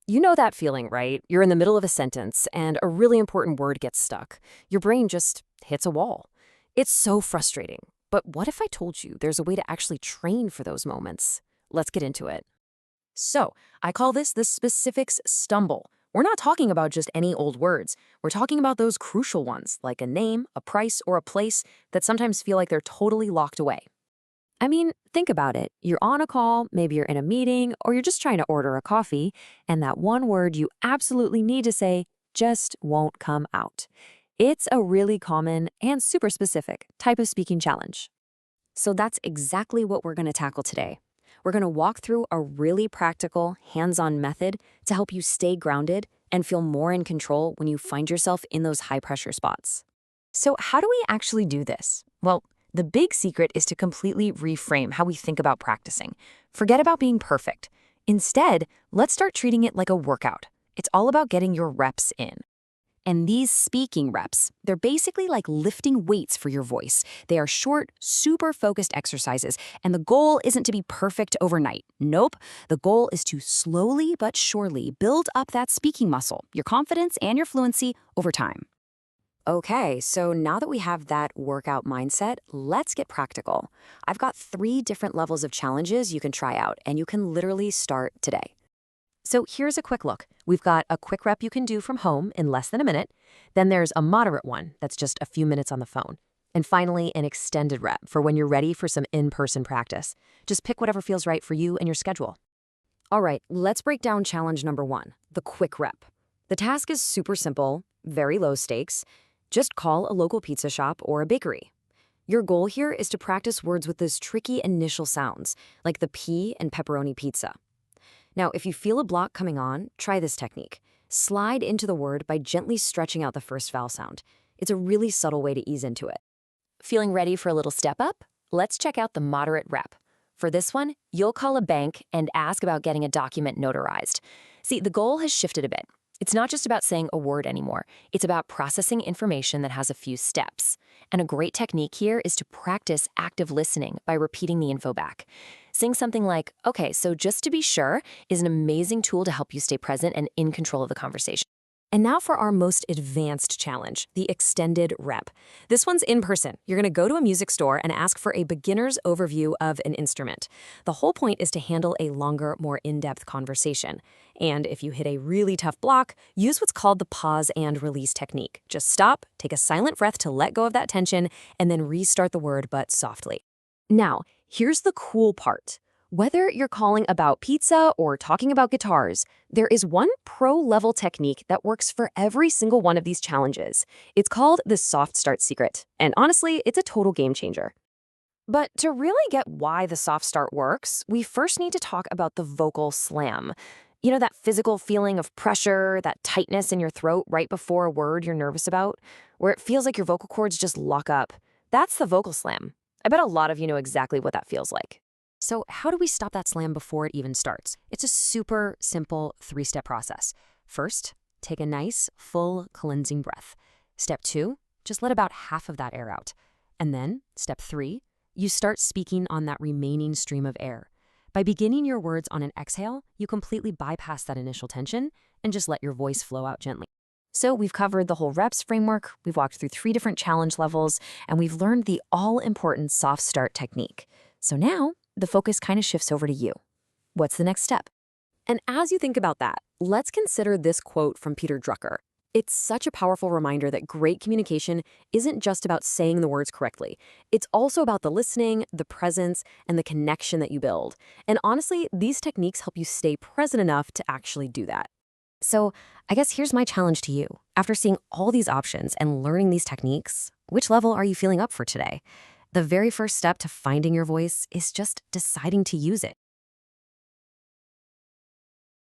You know that feeling, right? You're in the middle of a sentence and a really important word gets stuck. Your brain just hits a wall. It's so frustrating. But what if I told you there's a way to actually train for those moments? Let's get into it. So, I call this the specifics stumble. We're not talking about just any old words. We're talking about those crucial ones, like a name, a price, or a place that sometimes feel like they're totally locked away. I mean, think about it. You're on a call, maybe you're in a meeting, or you're just trying to order a coffee, and that one word you absolutely need to say just won't come out. It's a really common and super specific type of speaking challenge. So that's exactly what we're going to tackle today. We're going to walk through a really practical, hands-on method to help you stay grounded and feel more in control when you find yourself in those high-pressure spots. So how do we actually do this? Well, the big secret is to completely reframe how we think about practicing. Forget about being perfect. Instead, let's start treating it like a workout. It's all about getting your reps in. And these speaking reps, they're basically like lifting weights for your voice. They are short, super focused exercises, and the goal isn't to be perfect overnight. Nope. The goal is to slowly but surely build up that speaking muscle, your confidence and your fluency over time. Okay, so now that we have that workout mindset, let's get practical. I've got 3 different levels of challenges you can try out, and you can literally start today. So here's a quick look. We've got a quick rep you can do from home in less than a minute. Then there's a moderate one that's just a few minutes on the phone. And finally, an extended rep for when you're ready for some in-person practice. Just pick whatever feels right for you and your schedule. All right, let's break down challenge number 1, the quick rep. The task is super simple, very low stakes. Just call a local pizza shop or a bakery. Your goal here is to practice words with those tricky initial sounds, like the P in pepperoni pizza. Now, if you feel a block coming on, try this technique. Slide into the word by gently stretching out the first vowel sound. It's a really subtle way to ease into it. Feeling ready for a little step up? Let's check out the moderate rep. For this one, you'll call a bank and ask about getting a document notarized. See, the goal has shifted a bit. It's not just about saying a word anymore. It's about processing information that has a few steps. And a great technique here is to practice active listening by repeating the info back. Saying something like, okay, so just to be sure, is an amazing tool to help you stay present and in control of the conversation. And now for our most advanced challenge, the extended rep. This one's in person. You're going to go to a music store and ask for a beginner's overview of an instrument. The whole point is to handle a longer, more in-depth conversation. And if you hit a really tough block, use what's called the pause and release technique. Just stop, take a silent breath to let go of that tension, and then restart the word, but softly. Now, here's the cool part. Whether you're calling about pizza or talking about guitars, there is one pro-level technique that works for every single one of these challenges. It's called the soft start secret, and honestly, it's a total game changer. But to really get why the soft start works, we first need to talk about the vocal slam. You know, that physical feeling of pressure, that tightness in your throat right before a word you're nervous about, where it feels like your vocal cords just lock up. That's the vocal slam. I bet a lot of you know exactly what that feels like. So how do we stop that slam before it even starts? It's a super simple 3-step process. First, take a nice, full, cleansing breath. Step 2, just let about half of that air out. And then, step 3, you start speaking on that remaining stream of air. By beginning your words on an exhale, you completely bypass that initial tension and just let your voice flow out gently. So we've covered the whole reps framework, we've walked through 3 different challenge levels, and we've learned the all-important soft start technique. So now, the focus kind of shifts over to you. What's the next step? And as you think about that, let's consider this quote from Peter Drucker. It's such a powerful reminder that great communication isn't just about saying the words correctly. It's also about the listening, the presence, and the connection that you build. And honestly, these techniques help you stay present enough to actually do that. So I guess here's my challenge to you. After seeing all these options and learning these techniques, which level are you feeling up for today? The very first step to finding your voice is just deciding to use it.